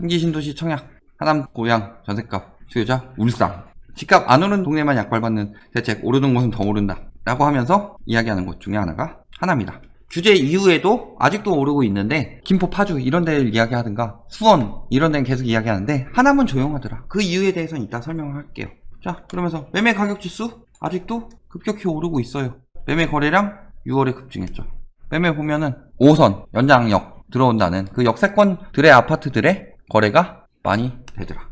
삼기 신도시 청약, 하남 고양 전셋값 수요자 울산. 집값 안 오른 동네만 약발받는 대책, 오르는 곳은 더 오른다 라고 하면서 이야기하는 곳 중에 하나가 하남이다. 규제 이후에도 아직도 오르고 있는데 김포, 파주 이런 데를 이야기하든가 수원 이런 데는 계속 이야기하는데 하남은 조용하더라. 그 이유에 대해서는 이따 설명을 할게요. 자, 그러면서 매매 가격 지수 아직도 급격히 오르고 있어요. 매매 거래량 6월에 급증했죠. 매매 보면은 5선 연장역 들어온다는 그 역세권들의 아파트들의 거래가 많이 되더라.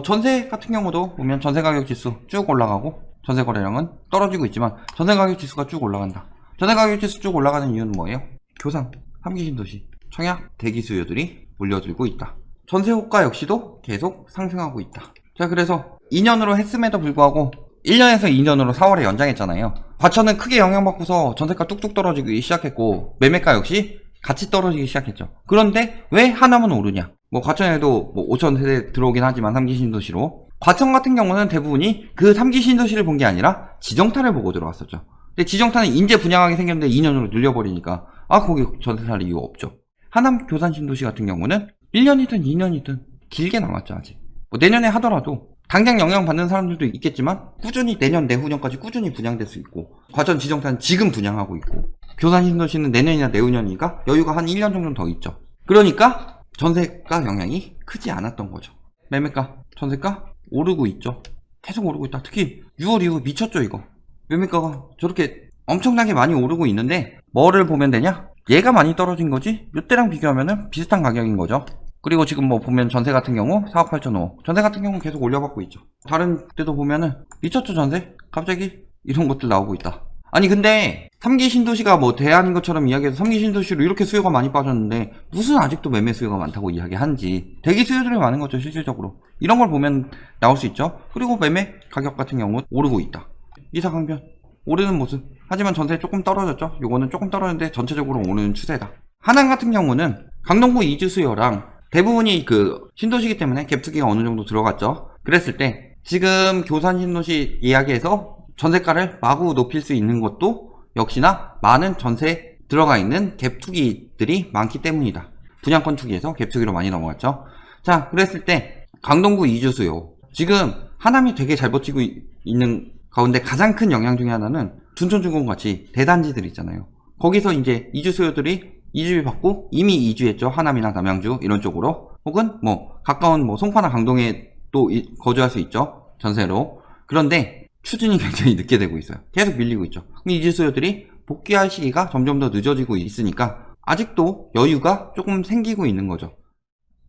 전세 같은 경우도 보면 전세 가격 지수 쭉 올라가고 전세 거래량은 떨어지고 있지만 전세 가격 지수가 쭉 올라간다. 전세 가격 지수 쭉 올라가는 이유는 뭐예요? 교상, 3기 신도시, 청약, 대기 수요들이 몰려들고 있다. 전세 호가 역시도 계속 상승하고 있다. 자, 그래서 2년으로 했음에도 불구하고 1년에서 2년으로 4월에 연장했잖아요. 과천은 크게 영향받고서 전세가 뚝뚝 떨어지기 시작했고 매매가 역시 같이 떨어지기 시작했죠. 그런데 왜 하남은 오르냐? 과천에도 5천 세대 들어오긴 하지만 3기 신도시로. 과천 같은 경우는 대부분이 그 3기 신도시를 본 게 아니라 지정타를 보고 들어왔었죠. 근데 지정타는 인제 분양하게 생겼는데 2년으로 늘려버리니까 거기 전세 살 이유 없죠. 하남 교산 신도시 같은 경우는 1년이든 2년이든 길게 남았죠. 아직 내년에 하더라도 당장 영향받는 사람들도 있겠지만 꾸준히 내년 내후년까지 꾸준히 분양될 수 있고, 과천 지정타는 지금 분양하고 있고 교산 신도시는 내년이나 내후년이니까 여유가 한 1년 정도 더 있죠. 그러니까 전세가 영향이 크지 않았던 거죠. 매매가, 전세가 오르고 있죠. 계속 오르고 있다. 특히 6월 이후 미쳤죠. 이거 매매가가 저렇게 엄청나게 많이 오르고 있는데 뭐를 보면 되냐? 얘가 많이 떨어진 거지 이때랑 비교하면은 비슷한 가격인 거죠. 그리고 지금 보면 전세 같은 경우 4억 8천호, 전세 같은 경우는 계속 올려받고 있죠. 다른 데도 보면은 미쳤죠. 전세 갑자기 이런 것들 나오고 있다. 아니 근데 3기 신도시가 대안인 것처럼 이야기해서 3기 신도시로 이렇게 수요가 많이 빠졌는데 무슨 아직도 매매 수요가 많다고 이야기하는지, 대기 수요들이 많은 거죠. 실질적으로 이런 걸 보면 나올 수 있죠. 그리고 매매 가격 같은 경우 오르고 있다. 이사 강변 오르는 모습. 하지만 전세 조금 떨어졌죠. 요거는 조금 떨어졌는데 전체적으로 오르는 추세다. 하남 같은 경우는 강동구 이주 수요랑 대부분이 그 신도시기 때문에 갭투기가 어느 정도 들어갔죠. 그랬을 때 지금 교산 신도시 이야기에서 전세가를 마구 높일 수 있는 것도 역시나 많은 전세 들어가 있는 갭투기들이 많기 때문이다. 분양권 투기에서 갭투기로 많이 넘어갔죠. 자, 그랬을 때 강동구 이주 수요, 지금 하남이 되게 잘 버티고 있는 가운데 가장 큰 영향 중에 하나는 둔촌중공같이 대단지들 있잖아요. 거기서 이제 이주 수요들이 이주비 받고 이미 이주했죠. 하남이나 남양주 이런 쪽으로, 혹은 가까운 송파나 강동에 또 거주할 수 있죠. 전세로. 그런데 추진이 굉장히 늦게 되고 있어요. 계속 밀리고 있죠. 이주 수요들이 복귀할 시기가 점점 더 늦어지고 있으니까 아직도 여유가 조금 생기고 있는 거죠.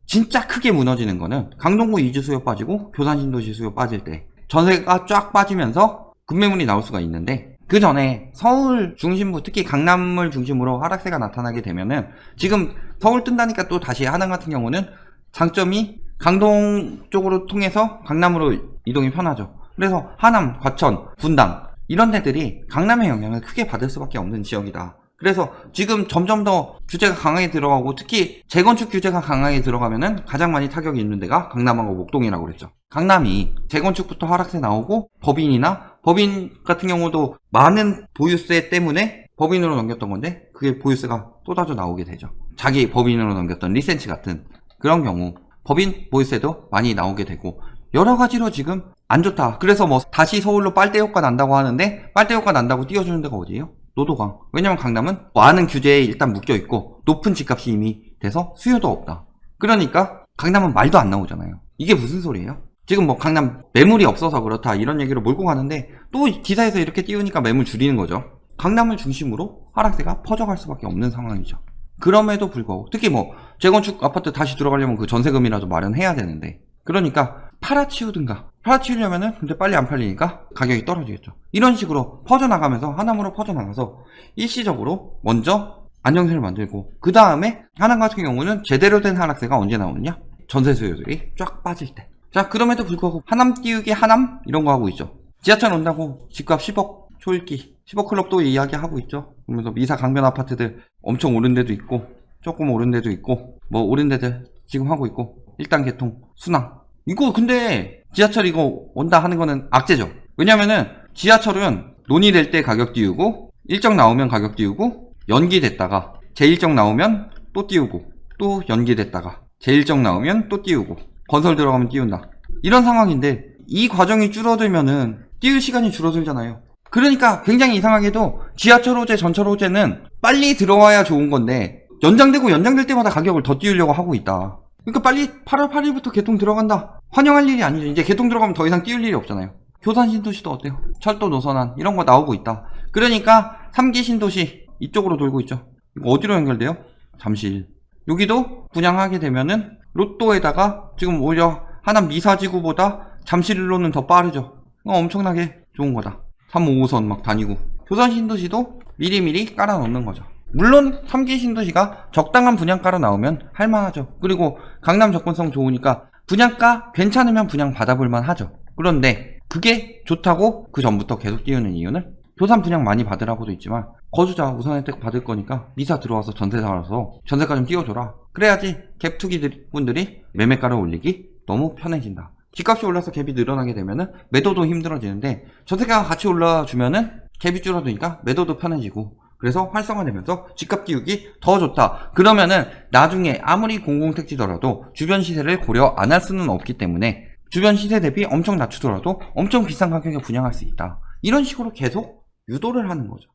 진짜 크게 무너지는 거는 강동구 이주 수요 빠지고 교산 신도시 수요 빠질 때 전세가 쫙 빠지면서 급매물이 나올 수가 있는데, 그 전에 서울 중심부, 특히 강남을 중심으로 하락세가 나타나게 되면은, 지금 서울 뜬다니까 또 다시 하남 같은 경우는 장점이 강동 쪽으로 통해서 강남으로 이동이 편하죠. 그래서 하남, 과천, 분당 이런 데들이 강남의 영향을 크게 받을 수밖에 없는 지역이다. 그래서 지금 점점 더 규제가 강하게 들어가고, 특히 재건축 규제가 강하게 들어가면은 가장 많이 타격이 있는 데가 강남하고 목동이라고 그랬죠. 강남이 재건축부터 하락세 나오고, 법인 같은 경우도 많은 보유세 때문에 법인으로 넘겼던 건데 그게 보유세가 쏟아져 나오게 되죠. 자기 법인으로 넘겼던 리센치 같은 그런 경우 법인 보유세도 많이 나오게 되고, 여러 가지로 지금 안 좋다. 그래서 다시 서울로 빨대 효과 난다고 하는데, 빨대 효과 난다고 띄워주는 데가 어디예요? 노도강. 왜냐면 강남은 많은 규제에 일단 묶여있고 높은 집값이 이미 돼서 수요도 없다. 그러니까 강남은 말도 안 나오잖아요. 이게 무슨 소리예요? 지금 강남 매물이 없어서 그렇다 이런 얘기로 몰고 가는데, 또 기사에서 이렇게 띄우니까 매물 줄이는 거죠. 강남을 중심으로 하락세가 퍼져갈 수밖에 없는 상황이죠. 그럼에도 불구하고 특히 재건축 아파트 다시 들어가려면 그 전세금이라도 마련해야 되는데, 그러니까 팔아치우든가, 팔아치우려면은 근데 빨리 안 팔리니까 가격이 떨어지겠죠. 이런 식으로 퍼져나가면서 하남으로 퍼져나가서 일시적으로 먼저 안정세를 만들고, 그 다음에 하남 같은 경우는 제대로 된 하락세가 언제 나오느냐? 전세 수요들이 쫙 빠질 때. 자, 그럼에도 불구하고 하남 띄우기 하남 이런 거 하고 있죠. 지하철 온다고 집값 10억 초읽기, 10억 클럽도 이야기하고 있죠. 그러면서 이사 강변 아파트들 엄청 오른 데도 있고 조금 오른 데도 있고 오른 데들 지금 하고 있고, 일단 개통, 순항. 이거 근데 지하철 이거 온다 하는 거는 악재죠. 왜냐면은 지하철은 논의될 때 가격 띄우고, 일정 나오면 가격 띄우고, 연기됐다가 재일정 나오면 또 띄우고, 또 연기됐다가 제1정 나오면 또 띄우고 건설 들어가면 띄운다. 이런 상황인데 이 과정이 줄어들면은 띄울 시간이 줄어들잖아요. 그러니까 굉장히 이상하게도 지하철 호재, 전철 호재는 빨리 들어와야 좋은 건데 연장되고 연장될 때마다 가격을 더 띄우려고 하고 있다. 그러니까 빨리 8월 8일부터 개통 들어간다. 환영할 일이 아니죠. 이제 개통 들어가면 더 이상 띄울 일이 없잖아요. 교산 신도시도 어때요? 철도 노선안 이런 거 나오고 있다. 그러니까 3기 신도시 이쪽으로 돌고 있죠. 이거 어디로 연결돼요? 잠실. 여기도 분양하게 되면은 로또에다가 지금 오히려 하남 미사지구보다 잠실로는 더 빠르죠. 엄청나게 좋은 거다. 3, 5호선 막 다니고. 교산 신도시도 미리미리 깔아 놓는 거죠. 물론 3기 신도시가 적당한 분양가로 나오면 할만하죠. 그리고 강남 접근성 좋으니까 분양가 괜찮으면 분양 받아볼만 하죠. 그런데 그게 좋다고 그 전부터 계속 띄우는 이유는 교산 분양 많이 받으라고도 있지만 거주자 우선 혜택 받을 거니까 미사 들어와서 전세 살아서 전세가 좀 띄워줘라. 그래야지 갭 투기 분들이 매매가를 올리기 너무 편해진다. 집값이 올라서 갭이 늘어나게 되면은 매도도 힘들어지는데 전세가가 같이 올라주면은 갭이 줄어드니까 매도도 편해지고 그래서 활성화되면서 집값 띄우기 더 좋다. 그러면은 나중에 아무리 공공택지더라도 주변 시세를 고려 안 할 수는 없기 때문에 주변 시세 대비 엄청 낮추더라도 엄청 비싼 가격에 분양할 수 있다. 이런 식으로 계속 유도를 하는 거죠.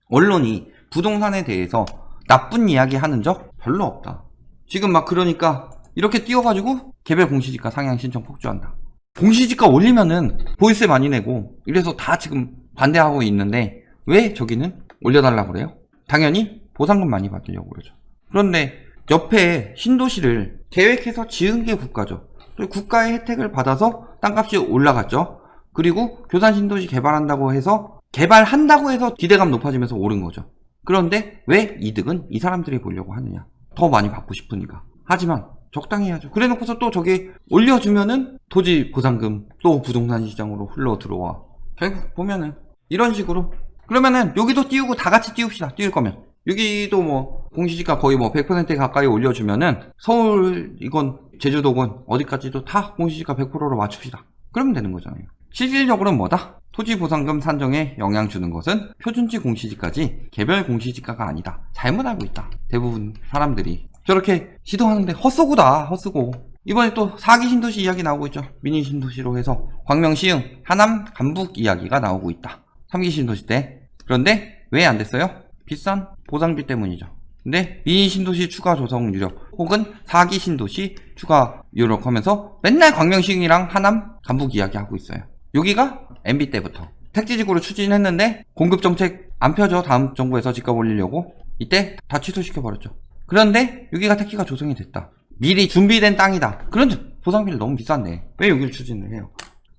언론이 부동산에 대해서 나쁜 이야기 하는 적 별로 없다. 지금 막 그러니까 이렇게 띄워가지고 개별 공시지가 상향 신청 폭주한다. 공시지가 올리면은 보유세 많이 내고 이래서 다 지금 반대하고 있는데 왜 저기는 올려달라고 그래요? 당연히 보상금 많이 받으려고 그러죠. 그런데 옆에 신도시를 계획해서 지은 게 국가죠. 국가의 혜택을 받아서 땅값이 올라갔죠. 그리고 교산 신도시 개발한다고 해서 기대감 높아지면서 오른 거죠. 그런데 왜 이득은 이 사람들이 보려고 하느냐? 더 많이 받고 싶으니까. 하지만 적당히 해야죠. 그래 놓고서 또 저기 올려주면은 토지 보상금 또 부동산 시장으로 흘러 들어와. 결국 보면은 이런 식으로 그러면은 여기도 띄우고 다 같이 띄웁시다. 띄울 거면 여기도 뭐 공시지가 거의 뭐 100% 가까이 올려주면은 서울 이건 제주도건 어디까지도 다 공시지가 100%로 맞춥시다. 그러면 되는 거잖아요. 실질적으로는 뭐다? 토지 보상금 산정에 영향 주는 것은 표준지 공시지가지 개별 공시지가가 아니다. 잘못 알고 있다. 대부분 사람들이 저렇게 시도하는데 헛쏘고다. 헛쏘고. 이번에 또 4기 신도시 이야기 나오고 있죠. 미니 신도시로 해서 광명, 시흥, 하남, 간북 이야기가 나오고 있다. 3기 신도시 때. 그런데 왜 안 됐어요? 비싼 보상비 때문이죠. 근데 미니 신도시 추가 조성 유력 혹은 4기 신도시 추가 유력 하면서 맨날 광명, 시흥이랑 하남, 간북 이야기 하고 있어요. 여기가 MB 때부터 택지지구로 추진했는데 공급정책 안 펴져. 다음 정부에서 집값 올리려고 이때 다 취소시켜버렸죠. 그런데 여기가 택지가 조성이 됐다. 미리 준비된 땅이다. 그런데 보상비를 너무 비싼데 왜 여기를 추진을 해요?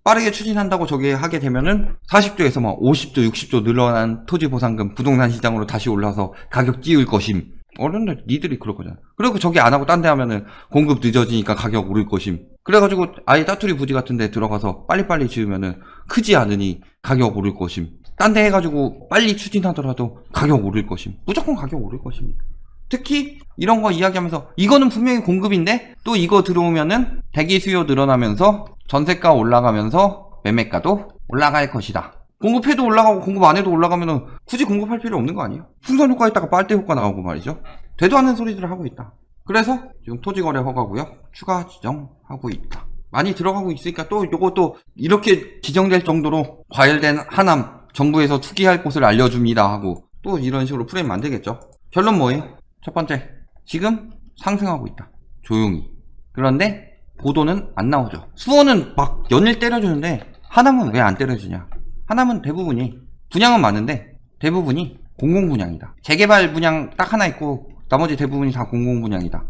빠르게 추진한다고 저게 하게 되면은 40조에서 막 50조, 60조 늘어난 토지 보상금 부동산 시장으로 다시 올라서 가격 띄울 것임. 어른들 니들이 그럴 거잖아. 그리고 저게 안 하고 딴 데 하면은 공급 늦어지니까 가격 오를 것임. 그래가지고 아예 따투리 부지 같은 데 들어가서 빨리빨리 지으면은 크지 않으니 가격 오를 것임. 딴 데 해가지고 빨리 추진하더라도 가격 오를 것임. 무조건 가격 오를 것입니다. 특히 이런 거 이야기하면서 이거는 분명히 공급인데 또 이거 들어오면은 대기 수요 늘어나면서 전세가 올라가면서 매매가도 올라갈 것이다. 공급해도 올라가고 공급 안 해도 올라가면은 굳이 공급할 필요 없는 거 아니에요? 풍선 효과 있다가 빨대 효과 나오고 말이죠. 되도 않는 소리들을 하고 있다. 그래서 지금 토지거래 허가구역 추가 지정하고 있다. 많이 들어가고 있으니까 또 요것도 이렇게 지정될 정도로 과열된 하남 정부에서 투기할 곳을 알려줍니다 하고 또 이런 식으로 프레임 만들겠죠. 결론 뭐예요? 첫 번째, 지금 상승하고 있다. 조용히. 그런데 보도는 안 나오죠. 수원은 막 연일 때려주는데 하남은 왜 안 때려주냐? 하남은 대부분이 분양은 많은데 대부분이 공공분양이다. 재개발 분양 딱 하나 있고 나머지 대부분이 다 공공분양이다.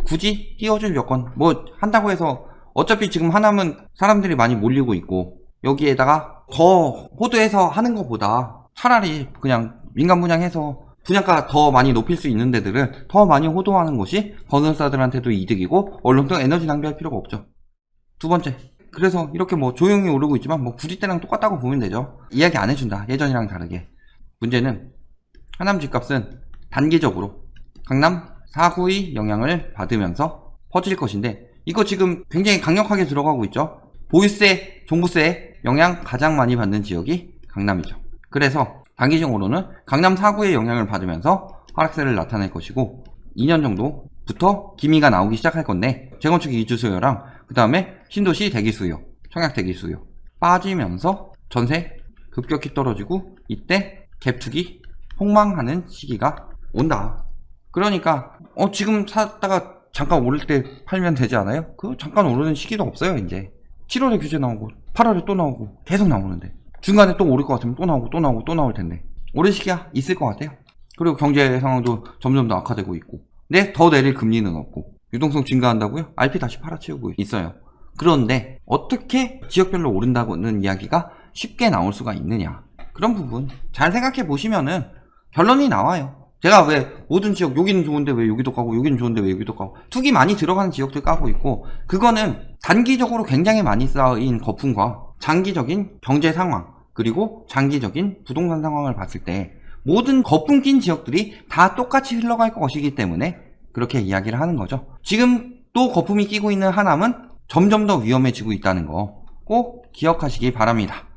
굳이 띄워줄 여건 뭐 한다고 해서 어차피 지금 하남은 사람들이 많이 몰리고 있고 여기에다가 더 호도해서 하는 것보다 차라리 그냥 민간 분양해서 분양가 더 많이 높일 수 있는 데들을 더 많이 호도하는 것이 건설사들한테도 이득이고 언론도 에너지 낭비할 필요가 없죠. 두 번째, 그래서 이렇게 뭐 조용히 오르고 있지만 뭐 굳이 때랑 똑같다고 보면 되죠. 이야기 안 해준다. 예전이랑 다르게. 문제는 하남 집값은 단기적으로 강남 4구의 영향을 받으면서 퍼질 것인데 이거 지금 굉장히 강력하게 들어가고 있죠. 보유세, 종부세 영향 가장 많이 받는 지역이 강남이죠. 그래서 단기적으로는 강남 4구의 영향을 받으면서 하락세를 나타낼 것이고 2년 정도 부터 기미가 나오기 시작할 건데 재건축 이주 수요랑 그 다음에 신도시 대기 수요, 청약 대기 수요 빠지면서 전세 급격히 떨어지고 이때 갭투기 폭망하는 시기가 온다. 그러니까 지금 샀다가 잠깐 오를 때 팔면 되지 않아요? 그 잠깐 오르는 시기도 없어요. 이제 7월에 규제 나오고 8월에 또 나오고 계속 나오는데 중간에 또 오를 것 같으면 또 나오고 또 나오고 또 나올 텐데 오를 시기가 있을 것 같아요. 그리고 경제 상황도 점점 더 악화되고 있고 근데 더 내릴 금리는 없고 유동성 증가한다고요? RP 다시 팔아치우고 있어요. 그런데 어떻게 지역별로 오른다고는 이야기가 쉽게 나올 수가 있느냐, 그런 부분 잘 생각해 보시면은 결론이 나와요. 제가 왜 모든 지역 여기는 좋은데 왜 여기도 까고 여기는 좋은데 왜 여기도 까고 투기 많이 들어가는 지역들 까고 있고, 그거는 단기적으로 굉장히 많이 쌓인 거품과 장기적인 경제 상황 그리고 장기적인 부동산 상황을 봤을 때 모든 거품 낀 지역들이 다 똑같이 흘러갈 것이기 때문에 그렇게 이야기를 하는 거죠. 지금 또 거품이 끼고 있는 하남은 점점 더 위험해지고 있다는 거 꼭 기억하시기 바랍니다.